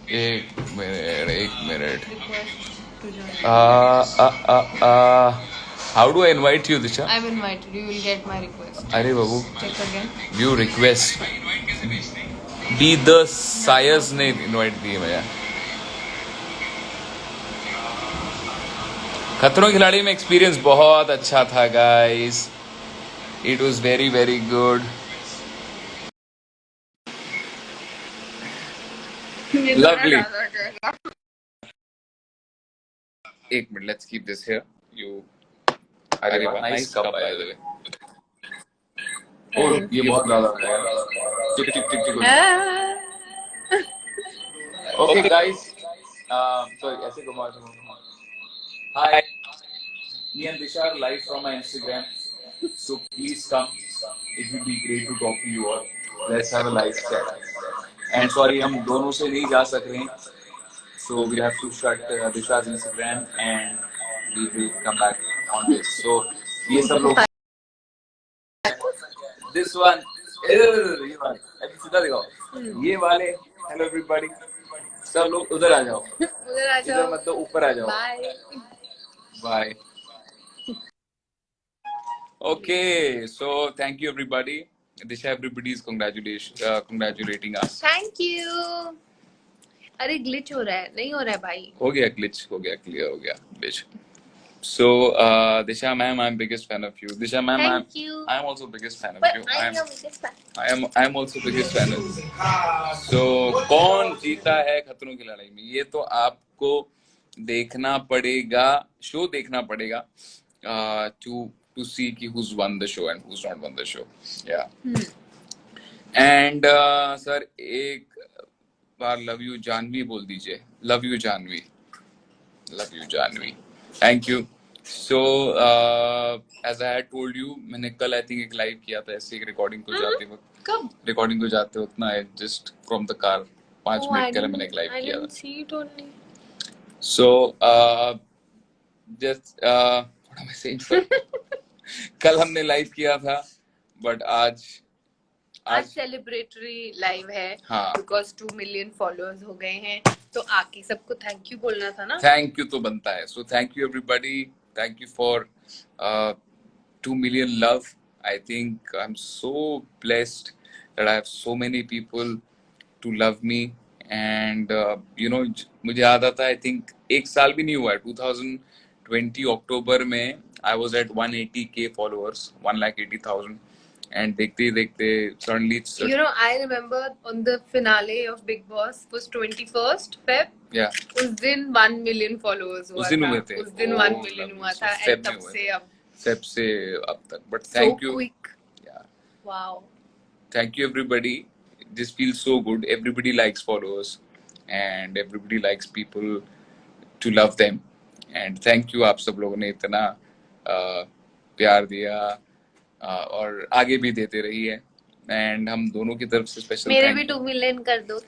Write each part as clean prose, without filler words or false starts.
एक minute. Request to join. How do I invite you, Disha? I've invited you. You will get my request. अरे बाबू, Check again. view request. Be the Sayers ने invite दी है मुझे. खतरों के खिलाड़ी में एक्सपीरियंस बहुत अच्छा था guys. It was very very good. Lovely. एक minute, let's keep this here. You. अरे वाह, nice cup by the way. Oh, ये बहुत ज्यादा है. टिक टिक टिक टिक. Okay guys. Sorry, ऐसे घुमा. Hi. Me and Disha are live from my Instagram. So please come. It will be great to talk to you all. Let's have a live chat. And sorry, हम दोनों से नहीं जा सक रहे हैं. So we have to shut Disha's Instagram and we will come back on this. So ये सब लोग. This one. ये वाले. अभी सीधा दिखाओ. ये वाले. Hello everybody. सब लोग उधर आ जाओ. उधर आ जाओ. इधर मत दो, ऊपर आ जाओ. Bye. Bye. Okay, so thank you everybody. Disha, everybody is congratulating us. Thank you. अरे ग्लिच हो रहा है, नहीं हो रहा है भाई. हो गया glitch, हो गया, clear हो गया glitch. So Disha ma'am, I'm biggest fan of you. Disha ma'am, Thank you. I'm also biggest fan of But you. I'm your biggest fan. I'm also biggest fan of you. So कौन जीता है खतरों की लड़ाई में, ये तो आपको देखना पड़ेगा, शो देखना पड़ेगा to see कि who's won the show and who's not won the show. Yeah. And sir एक बार love you जानवी बोल दीजिए. Love you Janvi. Love you Janvi. Thank you. So as I had told you, मैंने कल I think एक live किया था ऐसे एक रिकॉर्डिंग को जाते वक्त. कब? रिकॉर्डिंग को जाते वक्त ना, just from the car 5 minute पहले मैंने एक लाइव किया था. I didn't see it only. So just what am I saying? कल हमने लाइव किया था, but आज सेलिब्रेटरी लाइव है. हाँ. बिकॉज 2 मिलियन फॉलोअर्स हो गए हैं, तो आके सबको थैंक यू बोलना था ना. थैंक यू तो बनता है. So thank you everybody. Thank you for 2 million love. I think I am so blessed that I have so many people to love me. And you know, मुझे याद आता है, आई थिंक एक साल भी नहीं हुआ है, 2020 अक्टूबर में I was at 180k followers, 1,80,000. And देखते देखते suddenly it's You know, I remember on the finale of Big Boss was 21st Feb. yeah, उस दिन 1 मिलियन फॉलोअर्स हुआ उस दिन था. हुए थे. उस दिन 1 मिलियन हुआ था. Feb and तब में से अब Feb से अब तक. But thank so you. quick. Yeah, Wow. thank you everybody. This feels so good. Everybody likes followers and everybody likes people to love them. And thank you आप सब लोगों ने इतना प्यार दिया और आगे भी देते रहिए. एंड हम दोनों की तरफ से स्पेशल मेरे भी 2 मिलियन कर दो.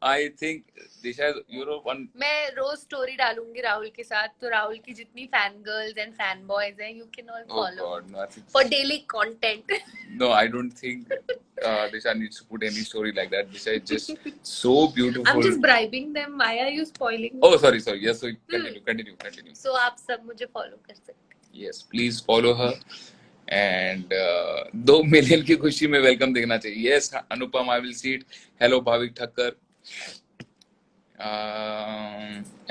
I think Disha, you know, one. मैं रोज स्टोरी डालूंगी राहुल के साथ, तो राहुल की जितनी fan girls and fan boys हैं, you can all follow for daily content. No, I don't think Disha needs to put any story like that. Disha is just so beautiful. I'm just bribing them. Why are you spoiling? Oh, sorry. Yes, so continue. So आप सब मुझे follow कर सकते हैं. Yes, please follow her. And 2 million की खुशी में welcome देखना चाहिए. Yes, Anupam, I will see it. Hello, Bhavik Thakkar.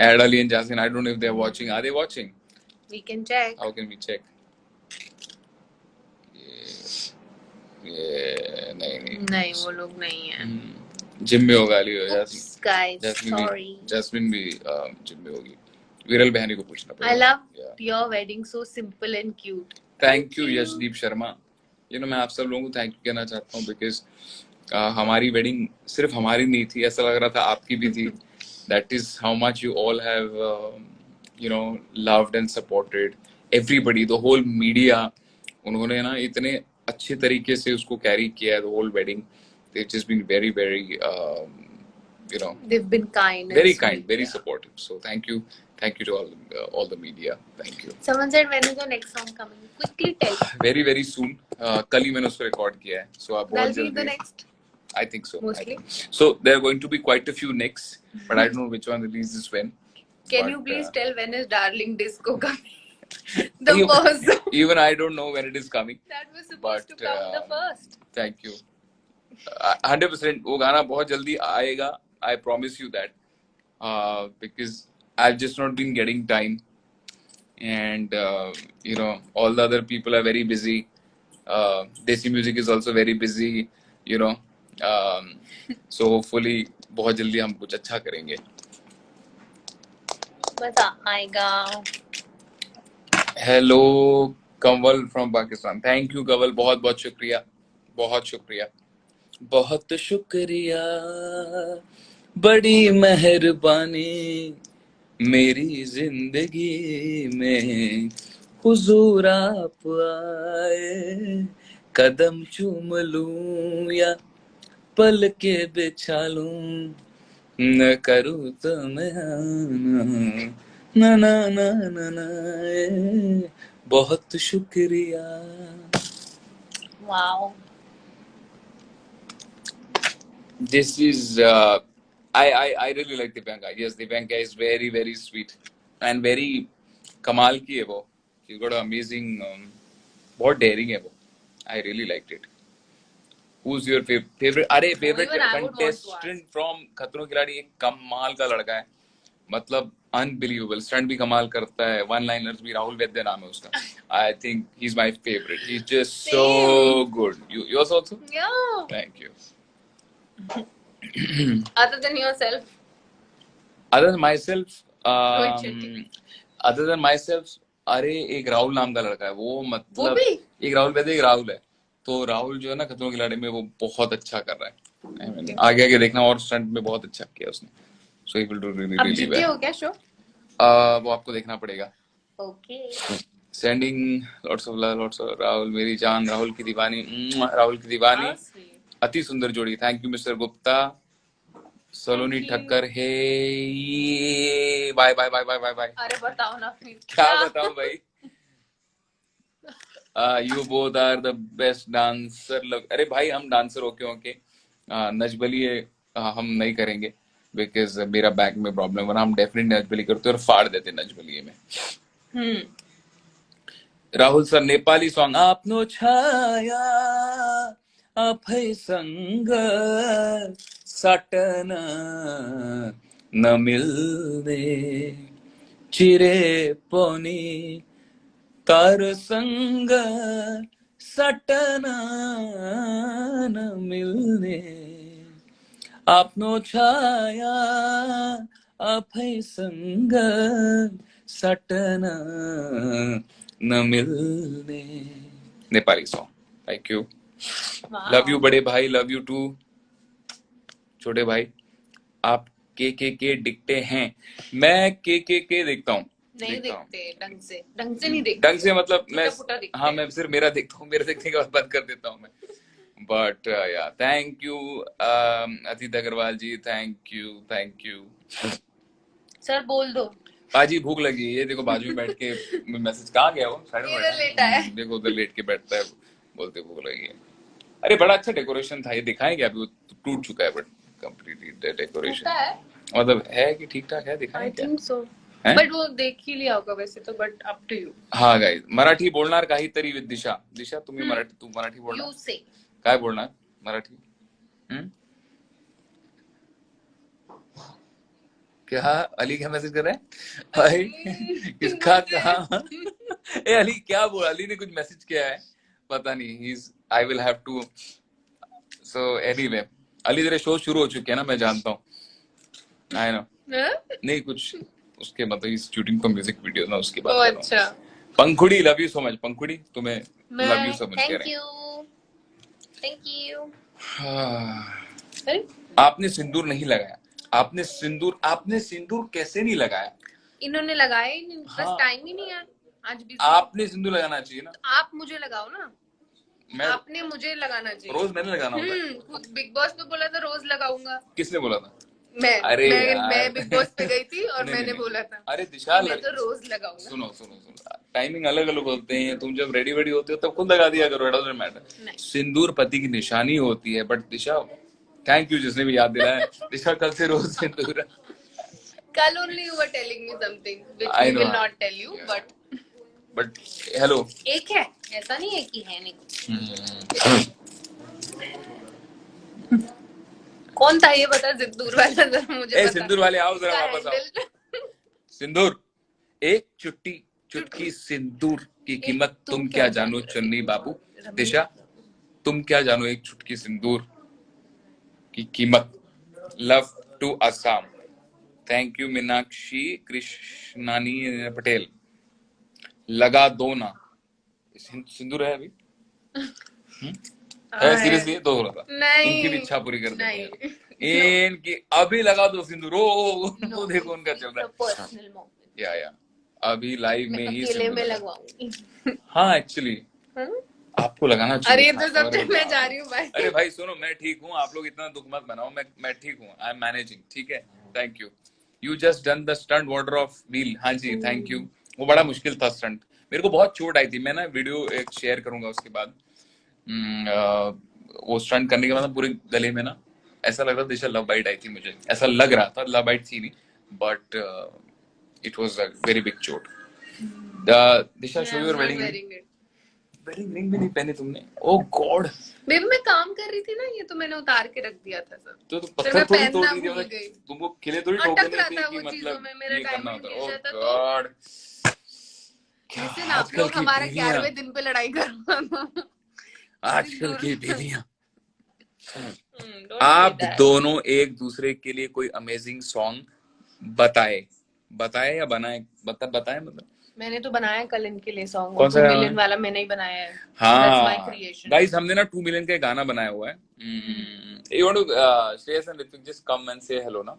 Ed Ali and Jasmine, I don't know if they are watching. Are they watching? We can check. How can we check? नहीं, वो लोग नहीं है. जिम में होगा अली. Jasmine भी जिम में होगी. विरल बहनी को पूछना पड़ेगा. I love your wedding, so simple and cute. Thank you Yashdeep Sharma. You know, मैं आप सब लोगों को थैंक यू कहना चाहता हूँ because हमारी वेडिंग सिर्फ हमारी नहीं थी, ऐसा लग रहा था आपकी भी थी. That is how much you all have you know, loved and supported everybody, the whole media. उन्होंने ना इतने अच्छे तरीके से उसको कैरी किया, the whole wedding. They've just been very you know, they've been kind, very kind, very supportive. So thank you to all the media. Thank you. Someone said, when is your next song coming? Quickly tell. Very soon. कल ही मैंने उसको record किया है. So आप बहुत जल्दी. That'll be the next. I think so. Mostly. So there are going to be quite a few next, but I don't know which one releases when. Can But, you please tell when is Darling Disco coming? The even, first song. Even I don't know when it is coming. That was supposed to come the first. Thank you. 100% वो गाना बहुत जल्दी आएगा. I promise you that. Because I've just not been getting time, and you know, all the other people are very busy. Desi music is also very busy, you know. So hopefully बहुत जल्दी हम कुछ अच्छा करेंगे. मजा आएगा. Hello Kanwal from Pakistan. Thank you Kanwal, बहुत बहुत शुक्रिया, बहुत शुक्रिया, बहुत शुक्रिया, बड़ी मेहरबानी मेरी जिंदगी में हुजूर आप आए. कदम चूम लूं या पल के बिछा लूं, न करूं तो मैं ना ना ना ना ना. बहुत शुक्रिया. Wow. This is I really like Dipanka. Yes, Dipanka is very very sweet and very कमाल की है वो. She's got an amazing बहुत daring है वो. I really liked it. Who's your favorite? अरे favorite Even I would want to contestant from खतरों के खिलाड़ी. एक कमाल का लड़का है, मतलब अनबिलीवेबल. स्टंट भी कमाल करता है, वन लाइनर्स भी. राहुल वैद्य नाम है उसका. I think he is my favourite. He is just so good. Yours also? Yeah. Thank you. Other than yourself. Other than myself, Rohit Shetty. other than myself, अरे एक राहुल नाम का लड़का है वो, मतलब वो भी? एक राहुल वैद्य, एक राहुल है. तो राहुल जो है ना खतरों के खिलाड़ी में, वो बहुत अच्छा कर रहा है. I mean, आगे आगे देखना. और स्टंट में बहुत अच्छा किया उसने. So he will do really अब really जीते well. हो क्या शो? वो आपको देखना पड़ेगा. Okay. Sending lots of love, lots of Rahul मेरी जान, राहुल की दीवानी, राहुल की दीवानी. How sweet. अति सुंदर जोड़ी. Thank you mister Gupta. Saloni Thakkar है. Bye bye bye bye bye bye. अरे बताओ ना प्लीज. क्या बताऊं भाई. You both are the best dancer. अरे भाई हम डांसर होके नजबली हम नहीं करेंगे, बिकॉज मेरा बैक में प्रॉब्लम है. हम डेफिनेटली नजबली करते और फाड़ देते नजबली में. Rahul sir Nepali song. आपनो छाया आफै संग साटन न मिल्ने, चिरे पनि तार संग सटन न मिल्ने. आफ्नो छाया आफै संग सटन न मिल्ने. Nepali song. Thank you. Love you बड़े भाई. लव यू टू छोटे भाई. आप के दिखते हैं. मैं के देखता हूँ. नहीं देखते ढंग से नहीं देखते. ढंग से मतलब मैं, दिखते हाँ मैं सिर्फ मेरा देखता हूँ. मेरे देखने के बाद बंद कर देता हूँ मैं. But yeah thank you Adit Agarwal ji. Thank you. Sir बोल दो. बाजी भूख लगी है. ये देखो बाजू में बैठ के मैसेज. कहाँ गया वो? साइड में इधर लेटा है. देखो उधर लेट के बैठता है, बोलते भूख लगी है. अरे बड़ा अच्छा डेकोरेशन था. ये दिखाएं क्या? अभी वो टूट चुका है बट कंप्लीटली डेकोरेशन मतलब है कि ठीक ठाक है. दिखाएं क्या? I think so. बट वो देख ही लिया होगा वैसे तो. But up to you. हाँ गाइस, मराठी बोलणार काहीतरी विथ दिशा. दिशा तुम्ही मराठी, तू मराठी बोलणार. यू से काय बोलणार मराठी? क्या अली क्या मैसेज कर रहे हैं भाई? किसका कहा? ए अली क्या बोल? अली ने कुछ मैसेज किया है, पता नहीं. I will have to. So anyway Ali तेरे शो शुरू हो चुके हैं ना, मैं जानता हूँ. I know. नहीं कुछ उसके मतलब शूटिंग फॉर म्यूजिक वीडियो ना, उसकी बात कर रहा हूं. अच्छा. पंखुड़ी लव यू सो मच. पंखुड़ी तुम्हें लव यू सो मच कह रहे हैं. Thank you. आपने सिंदूर नहीं लगाया. आपने सिंदूर कैसे नहीं लगाया? इन्होंने लगाया ही नहीं. बस हाँ. टाइम ही नहीं है आज भी. आपने सिंदूर लगाना चाहिए ना. आप मुझे लगाओ ना. आपने मुझे लगाना चाहिए. रोज मैंने लगाना होता है. बिग बॉस पे बोला था रोज लगाऊंगा. किसने बोला था? मैं बिग बॉस पे गई थी और मैंने बोला था. अरे दिशा मैं तो रोज लगाऊंगा. सुनो टाइमिंग अलग अलग होते हैं. तुम जब रेडी होते हो तब खुद लगा दिया करो. It doesn't matter. सिंदूर पति की निशानी होती है. बट दिशा थैंक यू जिसने भी याद दिलाया। दिशा कल से रोज सिंदूर। कल only you were telling me something which I we know. will not tell you, But hello. एक है, ऐसा नहीं है कि है नहीं। कौन था ये बता, सिंदूर वाला जरा मुझे बता। सिंदूर वाले आओ जरा वापस आओ। सिंदूर, एक चुटकी सिंदूर की कीमत तुम क्या जानो चुन्नी बाबू। दिशा, तुम क्या जानो एक चुटकी सिंदूर की कीमत। Love to Assam. Thank you Meenakshi Krishnani Patel. लगा दो ना। सिंदूर है अभी? है सीरियसली? तो हो रहा था। नहीं, इनकी भी इच्छा पूरी कर देते हैं। इनकी अभी लगा दो सिंदूर। वो देखो उनका चल रहा है। या अभी लाइव में ही अकेले में लगवाऊंगी। हाँ एक्चुअली आपको लगाना चाहिए। अरे तो सबसे मैं जा रही हूँ भाई। अरे भाई सुनो, मैं ठीक हूँ, आप लोग इतना दुख मत बनाओ। मैं ठीक हूँ, आई एम मैनेजिंग। ठीक है, thank you. You just done the stunt water of wheel. हाँ जी, थैंक यू। वो बड़ा मुश्किल था स्टंट, मेरे को बहुत चोट आई थी। मैं ना वीडियो एक शेयर करूंगा उसके बाद। वो स्टंट करने के बाद पूरे गले में ना ऐसा लग रहा था दिशा लव बाइट आई थी। मुझे ऐसा लग रहा था, लव बाइट थी नहीं, but it was a very big चोट। दिशा, शो योर वेडिंग रिंग भी नहीं पहनी तुमने। ओह गॉड बेबी, मैं काम कर रही थी ना, ये तो मैंने उतार के रख दिया था सब। तो पत्थर थोड़ी तोड़ दी, तुमको किले थोड़ी ठोकने थे कि मतलब ये करना होता। ओह गॉड, कैसे आप लोग हमारे 11वें दिन पे लड़ाई करो। आजकल की बीवियां। आप दोनों एक दूसरे के लिए कोई अमेजिंग सॉन्ग बताए या बनाए? बताए मतलब मैंने तो बनाया कल इनके लिए सॉन्ग। कौन सा 2 मिलियन वाला मैंने ही बनाया है। हाँ गाइस, हमने ना 2 मिलियन का गाना बनाया हुआ है। You want to Shreyas and Hrithik just come and say hello ना।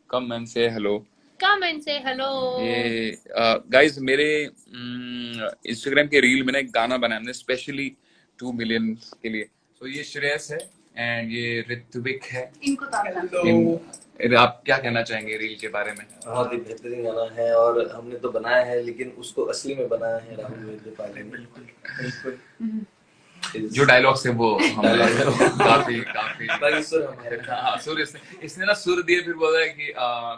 Come and say hello. Come and say hello. ये गाइस मेरे इंस्टाग्राम के रील में ना एक गाना बनाया हमने स्पेशली 2 मिलियन के लिए। तो ये श्रेयस है एंड ये ऋत्विक है। आप क्या कहना चाहेंगे रील के बारे में? बहुत ही बेहतरीन गाना है और हमने तो बनाया है, लेकिन उसको असली में बनाया है राहुल वेल्डेपाले ने। बिल्कुल जो डायलॉग्स है वो काफी सुर इसने ना सुर दिए, फिर बोला है कि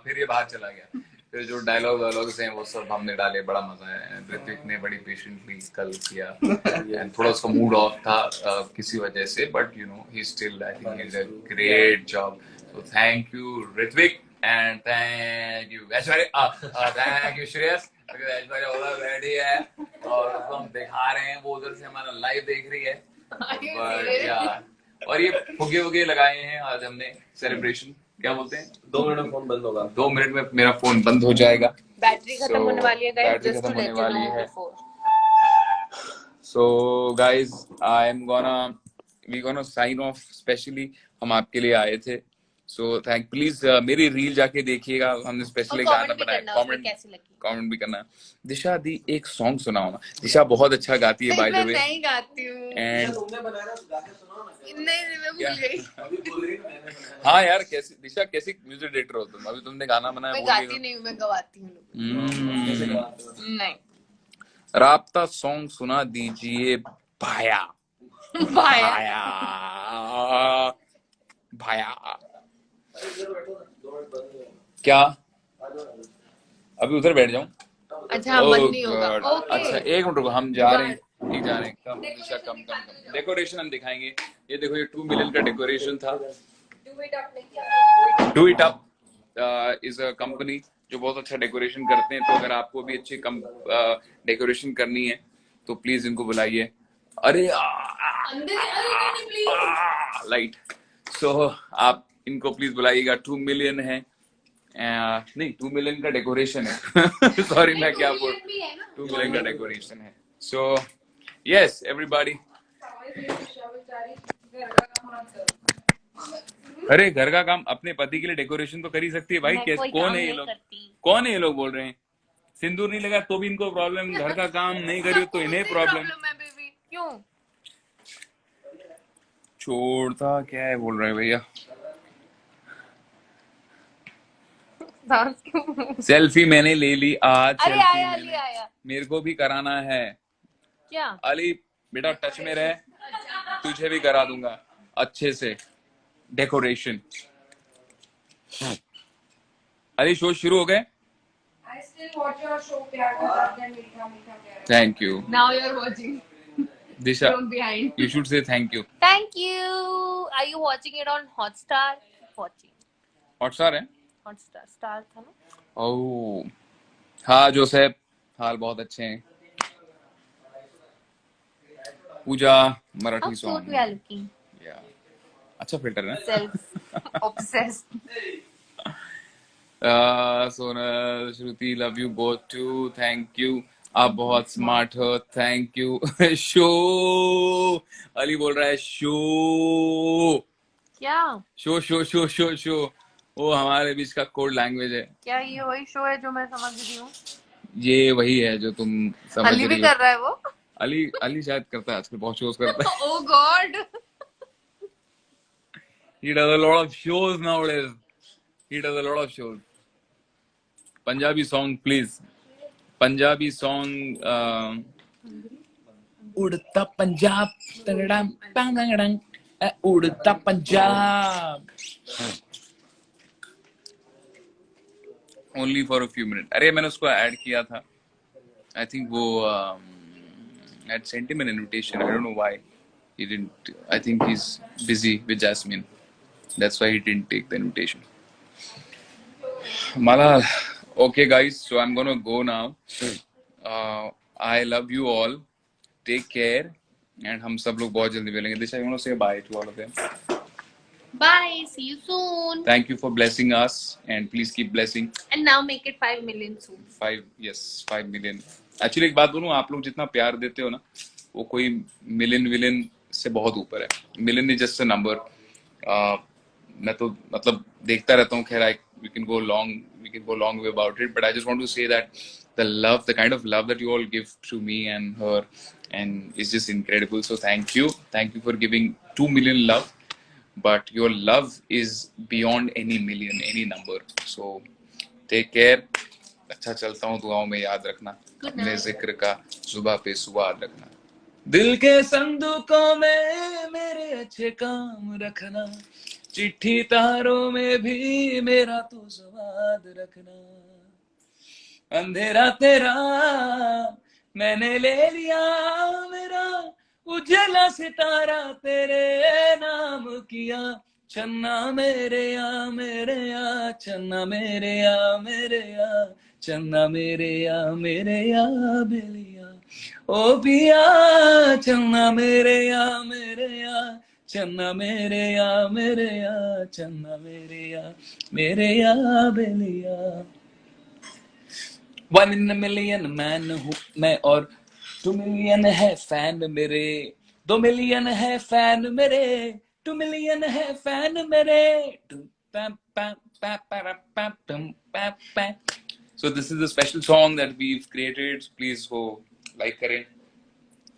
फिर ये बाहर चला गया। फिर जो डायलॉग्स हैं वो सब हमने डाले, बड़ा मजा है। ऋत्विक ने बड़ी पेशेंटली कल किया एंड थोड़ा उसका मूड ऑफ था किसी वजह से, but you know he still I think is a great job. So thank you Ritvik and thank you Aishwarya, thank you Shreyas, because Aishwarya उधर बैठी है और उसको हम दिखा रहे हैं, वो उधर से हमारा लाइव देख रही है। But yeah, और ये फुगे वुगे लगाए हैं आज हमने सेलिब्रेशन। क्या बोलते हैं? 2 मिनट में फोन बंद होगा। 2 मिनट में मेरा फोन बंद हो जाएगा। बैटरी खत्म होने वाली है गाइस, बैटरी खत्म होने वाली है। So guys, we gonna sign off specially। हम आपके लिए आए थे। So thank प्लीज मेरी रील जाके देखिएगा, हमने स्पेशली गाना बनाया। कमेंट भी करना। दिशा दी एक सॉन्ग सुनाओ ना। दिशा बहुत अच्छा गाती है बाय द वे। मैं नहीं गाती हूँ। तुमने बनाया ना, गा के सुनाओ ना। नहीं, मैं भूल गई। अभी बोल रही मैंने बनाया। हाँ यार, कैसी दिशा, कैसी म्यूजिक डायरेक्टर हो तुम? अभी तुमने गाना बनाया। मैं गाती नहीं हूँ, मैं गवाती हूँ। नहीं, राब्ता सॉन्ग सुना दीजिए भाया। भाया भाया क्या? अभी उधर बैठ जाऊं? अच्छा, बंद नहीं होगा। अच्छा एक मिनट रुको, हम जा रहे हैं। कम दिशा, कम डेकोरेशन हम दिखाएंगे। ये देखो, ये 2 मिलियन का डेकोरेशन था। Do it up is a company जो बहुत अच्छा डेकोरेशन करते हैं। तो अगर आपको भी अच्छी डेकोरेशन करनी है तो प्लीज इनको बुलाइए। अरे लाइट। सो आप इनको प्लीज बुलाइएगा। 2 मिलियन है, नहीं 2 मिलियन का डेकोरेशन है। सॉरी मैं क्या बोल, 2 मिलियन का डेकोरेशन है। So yes everybody. अरे घर का काम अपने पति के लिए डेकोरेशन तो कर ही सकती है भाई। कौन है ये लोग? कौन है ये लोग बोल रहे हैं? सिंदूर नहीं लगा तो भी इनको प्रॉब्लम, घर का काम नहीं करी तो इन्हें प्रॉब्लम। क्यों छोड़ता क्या है बोल रहे हैं भैया। सेल्फी मैंने ले ली आज। अरे आया। मेरे को भी कराना है। क्या? अली बेटा टच में रहे, तुझे भी करा दूंगा अच्छे से। डेकोरेशन। अरे शो शुरू हो गए? I still watch your show, प्यार का साथ है मीठा मीठा प्यार। Thank you Now you're watching Disha, from behind. You should say thank you. Thank you. Are you watching it on Hotstar? Watching Hotstar है? Hotstar. Star था ना? ओह हाँ जोसेफ, हाल बहुत अच्छे हैं। Pooja How Marathi cute song, we are looking. या अच्छा filter है। Self obsessed. Sonal, Shruti, love you both too, thank you, आप बहुत स्मार्ट हो, थैंक यू। शो अली बोल रहा है शो क्या? Show show show show show, वो हमारे बीच का कोड लैंग्वेज है। क्या ये वही शो है जो मैं समझ रही हूँ? ये वही है जो तुम समझ अली भी रही हो। कर रहा है वो? अली शायद करता है आजकल, बहुत शोज करता है। Oh God. He does a lot of shows nowadays. He does a lot of shows. Punjabi song, please. Punjabi song. उड़ता पंजाब, तगड़म पंगड़म, उड़ता Punjab. Only for a few minutes. अरे मैंने उसको ऐड किया था। I think वो had sent him an invitation. I don't know why he didn't. I think he's busy with Jasmine. That's why he didn't take the invitation. Malal, okay guys, so I'm gonna go now. I love you all. Take care. And हम सब लोग बहुत जल्दी मिलेंगे। Disha, you want to say bye to all of them? Bye. See you soon. Thank you for blessing us, and please keep blessing. And now make it 5 million soon. 5 million. Actually एक बात बोलूं, आप लोग जितना प्यार देते हो ना, वो कोई मिलियन से बहुत ऊपर है। Million is just a number. मैं तो मतलब देखता रहता हूँ। खैर we can go long way about it, but I just want to say that the kind of love that you all give to me and her, and is just incredible. So thank you for giving 2 million love, but your love is beyond any million, any number. So take care. अच्छा चलता हूँ, दुआओं में याद रखना, अपने जिक्र का सुबह पे सुवाद रखना, दिल के संदूकों में मेरे अच्छे काम रखना, चिट्ठी तारों में भी मेरा तो स्वाद रखना, अंधेरा तेरा मैंने ले लिया, मेरा उजला सितारा तेरे नाम किया, चन्ना मेरे या चन्ना मेरे या चन्ना मेरे या बेलिया, ओ पिया चन्ना मेरे या चन्ना मेरे या चन्ना मेरे या बेलिया। 1 in a million मैन हूँ मैं, और 2 million है फैन मेरे, 2 million है फैन मेरे, 2 million है फैन मेरे। So this is the special song that we've created. Please go like करें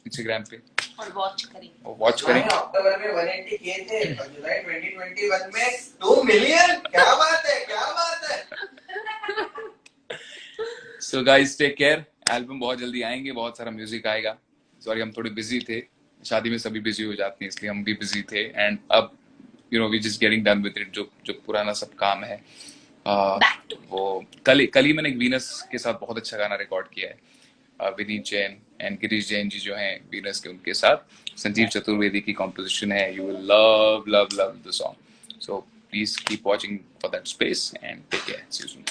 Instagram पे और watch करें। अक्टूबर में 180 किए थे और जुलाई 2021 में 2 मिलियन। क्या बात है। So guys, take care. Album बहुत जल्दी आएंगे, बहुत सारा म्यूजिक आएगा। सॉरी हम थोड़े बिजी थे, शादी में सभी बिजी हो जाते हैं, इसलिए हम भी बिजी थे। एंड अब we just getting done with it. जो पुराना सब काम है वो कल ही मैंने एक वीनस के साथ बहुत अच्छा गाना रिकॉर्ड किया है। विनीत जैन एंड गिरीश जैन जी जो हैं वीनस के, उनके साथ संजीव चतुर्वेदी की कॉम्पोजिशन है। You will love the song. So please keep watching for that space and take care. See you soon.